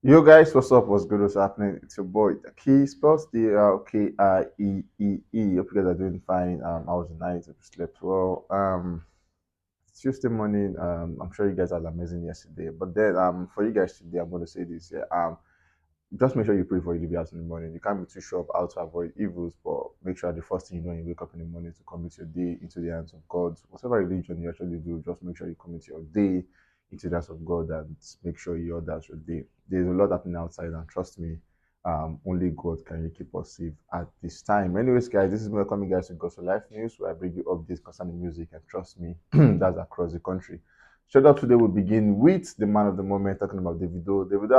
Yo guys, what's up? What's good? What's happening? It's your boy the Key spells K-I-E-E-E. Hope you guys are doing fine. I was nice. I slept well. It's Tuesday morning. I'm sure you guys had amazing yesterday. But then for you guys today, I'm gonna say this. Yeah. Just make sure you pray for you leave your house in the morning. You can't be too sure of how to avoid evils, but make sure the first thing you know when you wake up in the morning to commit your day into the hands of God. Whatever religion you actually do, just make sure you commit your day into the hands of God and make sure you order your day. There's a lot happening outside, and trust me, only God can really keep us safe at this time. Anyways, guys, this is me welcoming guys to Gospel Life News, where I bring you updates concerning music, and trust me, that's across the country. Shutdown today will begin with the man of the moment, talking about Davido. Davido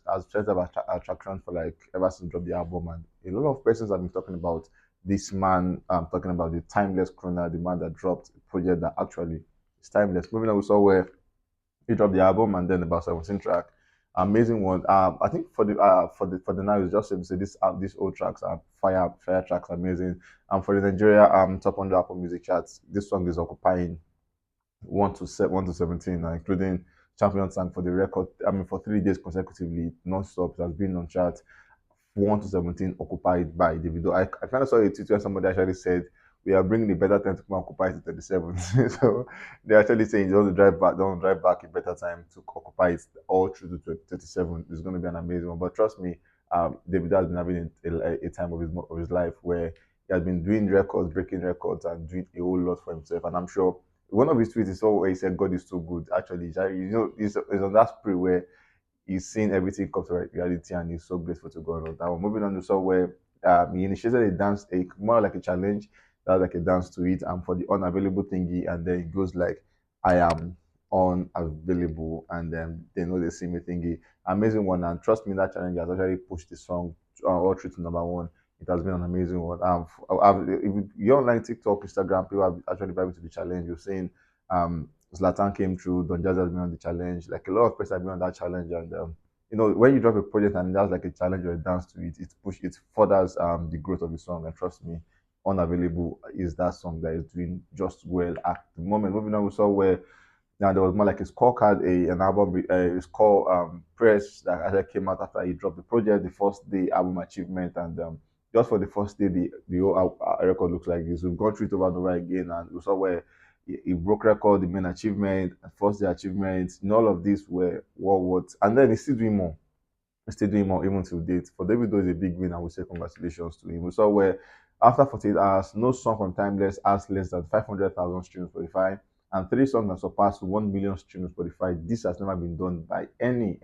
has center of attraction for like ever since he dropped the album, and a lot of persons have been talking about this man. Talking about the timeless crooner, the man that dropped a project that actually is timeless. Moving on, we saw where he dropped the album and then about 17 track, amazing one. I think for the now it's just safe to say these old tracks are fire tracks, amazing. And for the Nigeria top on the Apple Music charts, this song is occupying 1 to 17, including champion song for the record. I mean, for 3 days consecutively, non-stop, it has been on chart 1 to 17, occupied by Davido. I kind of saw a tweet where somebody actually said we are bringing the better time to come occupy it to 37. So they're actually saying don't drive back a better time to occupy it all through to 37. It's going to be an amazing one. But trust me, Davido has been having a time of his life where he has been doing records, breaking records, and doing a whole lot for himself. And I'm sure one of his tweets is all where he said God is so good. Actually, he's on that spree where he's seen everything come to reality and he's so grateful to God on that one. Moving on to so where he initiated a more like a challenge that was like a dance to it and for the unavailable thingy, and then it goes like I am unavailable, and then they know they see me thingy. Amazing one, and trust me, that challenge has actually pushed the song all through to number one. It has been an amazing one. If you're online TikTok, Instagram, people have actually vibing to the challenge. You're saying Zlatan came through, Don Jazzy has been on the challenge. Like a lot of people have been on that challenge, and when you drop a project and that's like a challenge or a dance to it, it furthers the growth of the song. And trust me, Unavailable is that song that is doing just well at the moment. Moving on, we saw where now there was more like a scorecard, an album, a score press that actually came out after he dropped the project, the first day album achievement, and just for the first day, the whole record looks like this. We've gone through it over and over again, and we saw where he broke record, the main achievement, first day achievements, and all of these were what, and then he's still doing more. He's still doing more even till date. For Davido is a big win, and we say congratulations to him. We saw where after 48 hours, no song from Timeless has less than 500,000 streams Spotify, and three songs have surpassed 1 million streams Spotify. This has never been done by any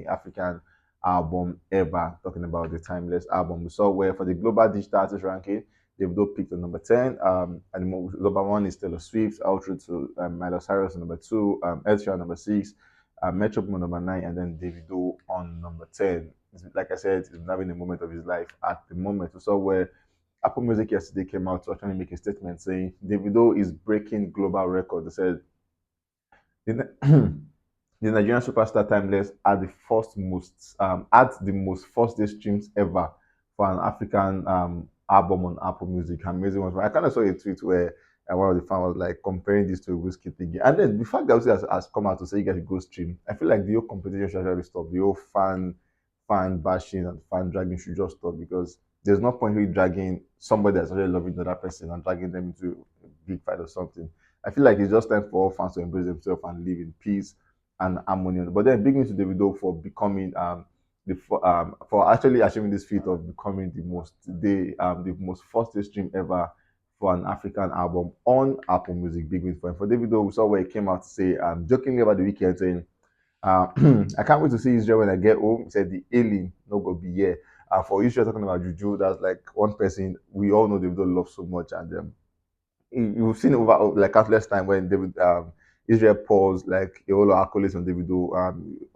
African album ever. Talking about the Timeless album, we saw where for the global digital artist ranking, Davido picked on number 10. And the number one is Taylor Swift, out to Miley Cyrus on number two, Ed Sheeran number six, Metro Boomin number nine, and then Davido on number 10. Like I said, he's having a moment of his life at the moment. We saw where Apple Music yesterday came out to actually make a statement saying Davido is breaking global record. They said the, the Nigerian superstar Timeless had the most first day streams ever for an African album on Apple Music. Amazing one. I kind of saw a tweet where one of the fans was like comparing this to a whiskey thing. And then the fact that has come out to say you guys should go stream, I feel like the whole competition should actually stop. The whole fan bashing and fan dragging should just stop, because there's no point really dragging somebody that's already loving the other person and dragging them into a big fight or something. I feel like it's just time for all fans to embrace themselves and live in peace and harmony. But then big news to Davido for becoming for actually achieving this feat of becoming the most first stream ever for an African album on Apple Music. Big win for him. For Davido, we saw where he came out to say, jokingly about the weekend, saying, I can't wait to see Israel when I get home. He said the alien no go be here. For Israel talking about Juju, that's like one person we all know Davido loves so much, and you've seen over like countless time when David Israel pours like a whole lot of accolades on Davido.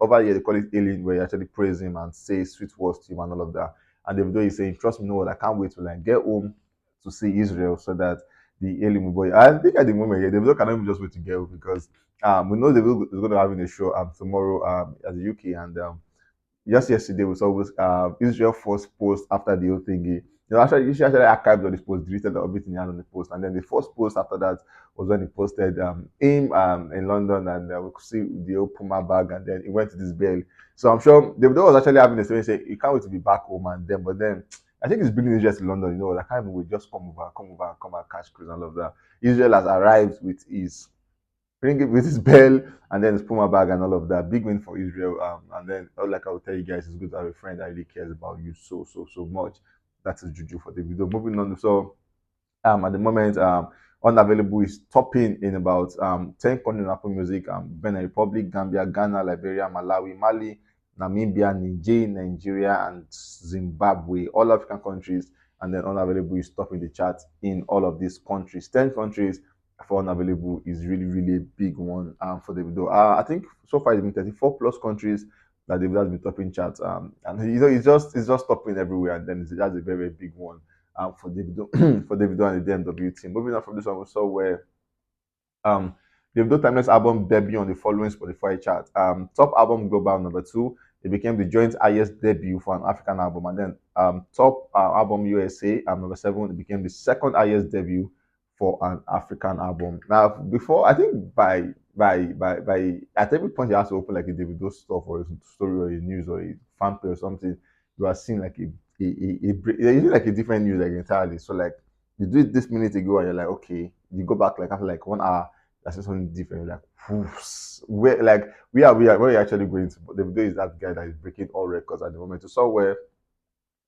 Over here they call it alien, where you actually praise him and say sweet words to him and all of that. And Davido is saying, trust me, no, I can't wait to like get home to see Israel so that the alien boy. I think at the moment, yeah, Davido cannot even just wait to get home, because we know Davido is going to having a show tomorrow at the UK, and just yesterday we saw Israel first post after the whole thingy. Actually, she actually archived all this post, deleted everything he had on the post, and then the first post after that was when he posted him in London, and we could see the old Puma bag, and then he went to this bail. So I'm sure Davido was actually having the same say, he can't wait to be back home, and then but then I think he's bringing Israel to London. I can't even wait, just come over, come and catch cruise and all of that. Israel has arrived with his bring it with his bell and then his Puma bag and all of that. Big win for Israel. And then, like I will tell you guys, it's good to have a friend that really cares about you so much. That is Juju for the video. Moving on, so at the moment, unavailable is topping in about 10 countries in Apple Music: Benin Republic, Gambia, Ghana, Liberia, Malawi, Mali, Namibia, Niger, Nigeria, and Zimbabwe, all African countries. And then unavailable is topping the chart in all of these countries. 10 countries for unavailable is really a big one for Davido. I think so far it's been 34 plus countries that Davido has been topping charts. And it's just topping everywhere, and then that's a very big one for Davido for Davido and the DMW team. Moving on from this one, we saw where Davido Timeless album debut on the following Spotify chart. Top album global number 2. It became the joint highest debut for an African album, and then top album USA number 7. It became the second highest debut for an African album. Now, before I think by at every point you have to open like a Davido stuff or a story or a news or a fan page or something, you are seeing like you're using like a different news like entirely. So like you do it this minute ago and you're like, okay, you go back like after like 1 hour, that's just something different. You're like, where like we are where you're actually going to. But Davido is that guy that is breaking all records at the moment. You saw where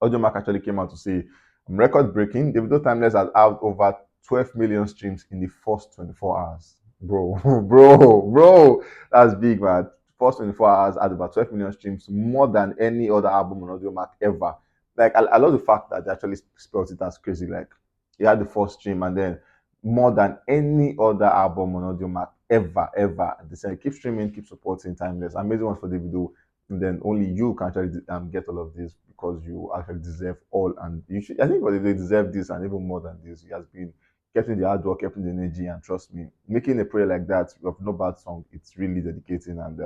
Audio Mark actually came out to say record breaking. Davido Timeless has had over 12 million streams in the first 24 hours. Bro, bro, that's big, man. First 24 hours had about 12 million streams, more than any other album on Audio Mark ever. Like, I love the fact that they actually spelled it as crazy. Like, he had the first stream and then more than any other album on Audio Mark ever. They said, keep streaming, keep supporting Timeless. Amazing one for Davido, and then only you can actually get all of this because you actually deserve all, and you should. I think they deserve this and even more than this. He has been keeping the hard work, keeping the energy, and trust me, making a prayer like that of no bad song, it's really dedicating, and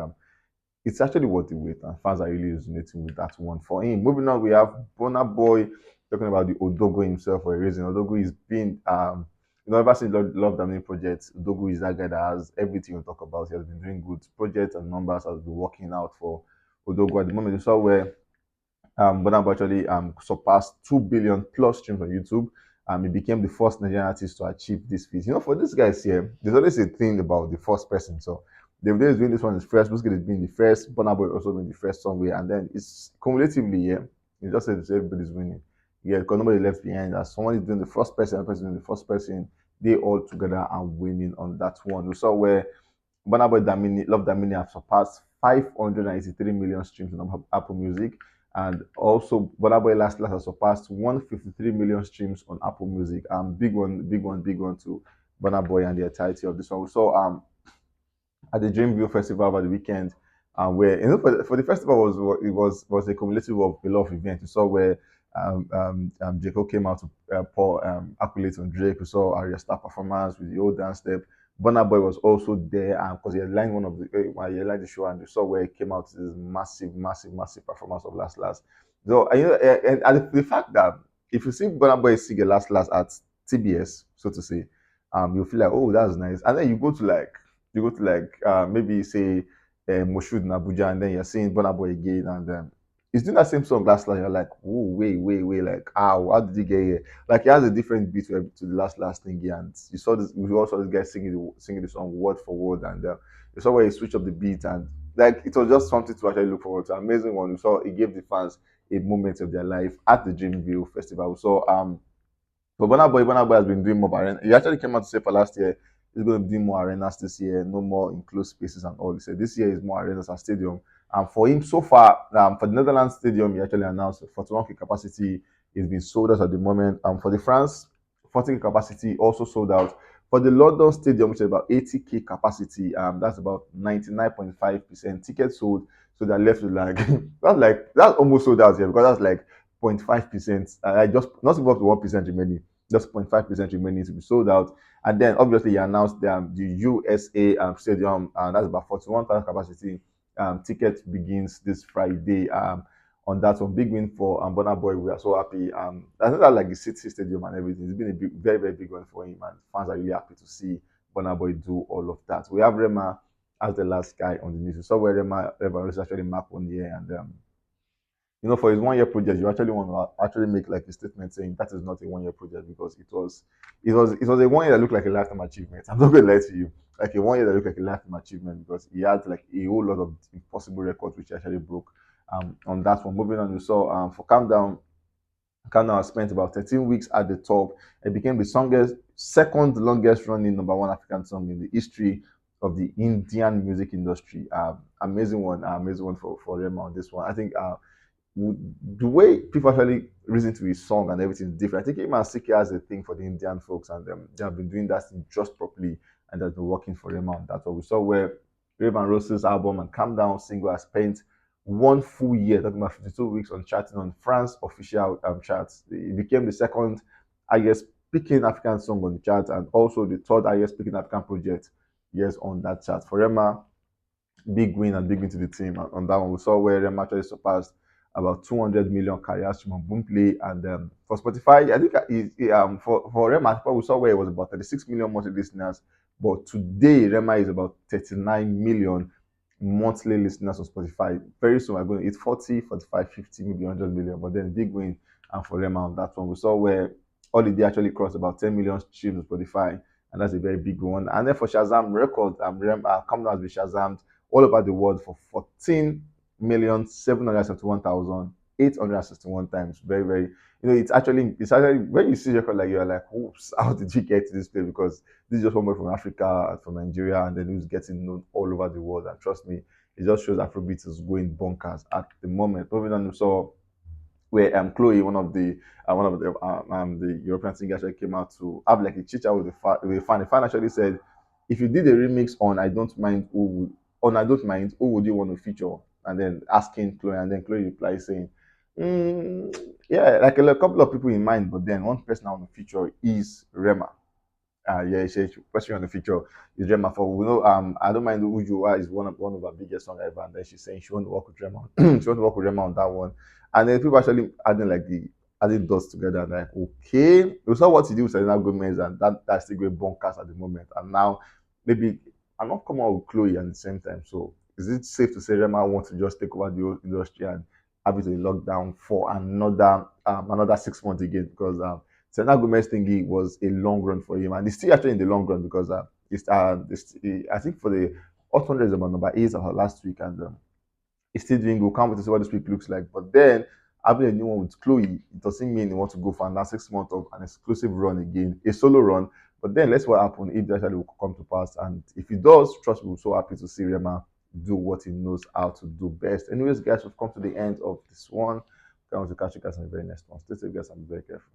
it's actually worth the wait, and fans are really resonating with that one for him. Moving on, we have Burna Boy talking about the Odogo himself for a reason. Odogo is being ever since Love Damini project, Odogo is that guy that has everything we talk about. He has been doing good projects and numbers, has been working out for Odogo at the moment. You saw where Burna Boy actually surpassed 2 billion plus streams on YouTube. He became the first Nigerian artist to achieve this feat. For these guys here, there's always a thing about the first person. So Davido is doing this one is first, Wizkid is being the first, Burna Boy also being the first somewhere, and then it's cumulatively, yeah, you just said everybody's winning. Yeah, because nobody left behind. As someone is doing the first person, and person doing the first person, they all together are winning on that one. We saw where Burna Boy Love Damini have surpassed 583 million streams on Apple Music. And also, Burna Boy Last has surpassed 153 million streams on Apple Music. Big one to Burna Boy and the entirety of this one. We saw at the Dreamville Festival over the weekend, where for the festival was a cumulative of a lot of events. We saw where J. Cole came out to pour accolades on Drake. We saw Arya Star performance with the old dance step. Burna Boy was also there because he headlined one of the he headlined the show, and you saw where he came out to this massive performance of Last Last. So and the fact that if you see Burna Boy sing a Last at TBS, so to say, you feel like, oh, that's nice, and then you go to maybe say Moshood in Abuja, and then you're seeing Burna Boy again, and he's doing that same song Last Last. You're like, oh, wait, like, how did he get here? Like, he has a different beat to the Last Thing here, and we also saw this guy singing the song word for word, and you saw where he switched up the beat, and like it was just something to actually look forward to. Amazing one. We saw he gave the fans a moment of their life at the Dreamville Festival. So but Burna Boy has been doing more arena. He actually came out to say for last year he's going to be doing more arenas this year, no more enclosed spaces and all. He said this year is more arenas and stadium. And for him, so far, for the Netherlands stadium, he actually announced 41k capacity is being sold out at the moment. For the France, 40k capacity also sold out. For the London stadium, which is about 80k capacity, that's about 99.5% tickets sold. So they're left with that's almost sold out here because that's like 0.5%. I just not even up to 1% remaining, just 0.5% remaining to be sold out. And then obviously he announced the USA stadium, and that's about 41,000 capacity. Ticket begins this Friday. on that one. Big win for Burna Boy. We are so happy. I think that like the City Stadium and everything. It's been a big, very, very big one for him, and fans are really happy to see Burna Boy do all of that. We have Rema as the last guy on the news. We saw where Rema was actually marked 1 year, and for his 1 year project, you actually want to actually make like a statement saying that is not a 1 year project because it was a 1 year that looked like a lifetime achievement. I'm not gonna lie to you, like a 1 year that looked like a lifetime achievement because he had like a whole lot of impossible records which he actually broke. On that one, moving on, we saw for Calm Down. Calm Down spent about 13 weeks at the top. It became the second longest running number one African song in the history of the Indian music industry. Amazing one for Rema on this one. I think the way people actually listen to his song and everything is different. I think Iman Siki has a thing for the Indian folks, and they have been doing that thing just properly, and that's been working for them. And that's what we saw where Rave and Rose's album and Calm Down single has spent 1 full year, talking about 52 weeks, on charting on France official charts. It became the second highest speaking African song on the chart, and also the third highest speaking African project, yes, on that chart. For Rema, big win to the team on that one. We saw where Rem actually surpassed about 200 million carrier stream on Boomplay, and for Spotify, I think for Rema, we saw where it was about 36 million monthly listeners, but today Rema is about 39 million monthly listeners on Spotify. Very soon we're going to hit 40, 45, 50 million, 100 million, but then big win and for Rema on that one. We saw where Holiday actually crossed about 10 million streams on Spotify, and that's a very big one. And then for Shazam record, Come Down has been Shazammed all over the world for 14,771,861 times. Very, very, it's actually when you see a record like you're like, oops, how did you get to this place? Because this is just one boy from Africa, from Nigeria, and then who's getting known all over the world. And trust me, it just shows Afrobeat is going bonkers at the moment. Moving on, so where Chloe, one of the European singers, actually came out to have like a chit chat with a fan. The fan actually said, if you did a remix on I Don't Mind, who would you want to feature? And then asking Chloe, and then Chloe replies saying, yeah, like a couple of people in mind, but then one person I want to feature is Rema. Yeah, he said question on the feature is Rema for we know I Don't Mind Who You Are is one of our biggest songs ever, and then she's saying she want to work with Rema. She want to work with Rema on that one. And then people actually adding dots together and like, okay, we saw what he did with Selena Gomez, and that's still going bonkers at the moment. And now maybe I'm not coming out with Chloe at the same time. So is it safe to say Rema wants to just take over the whole industry and have it in lockdown for another 6 months again? Because Selena Gomez thingy was a long run for him, and it's still actually in the long run because I think for the Hot 100 is about number 8 of her last week, and he's still doing good. Can't wait to see what this week looks like. But then having a new one with Chloe, it doesn't mean he wants to go for another 6 months of an exclusive run again, a solo run. But then let's see what happens if that actually will come to pass. And if it does, trust me, we're so happy to see Rema do what he knows how to do best. Anyways, guys, we've come to the end of this one. I want to catch you guys in the very next one. Stay safe, guys, and be very careful.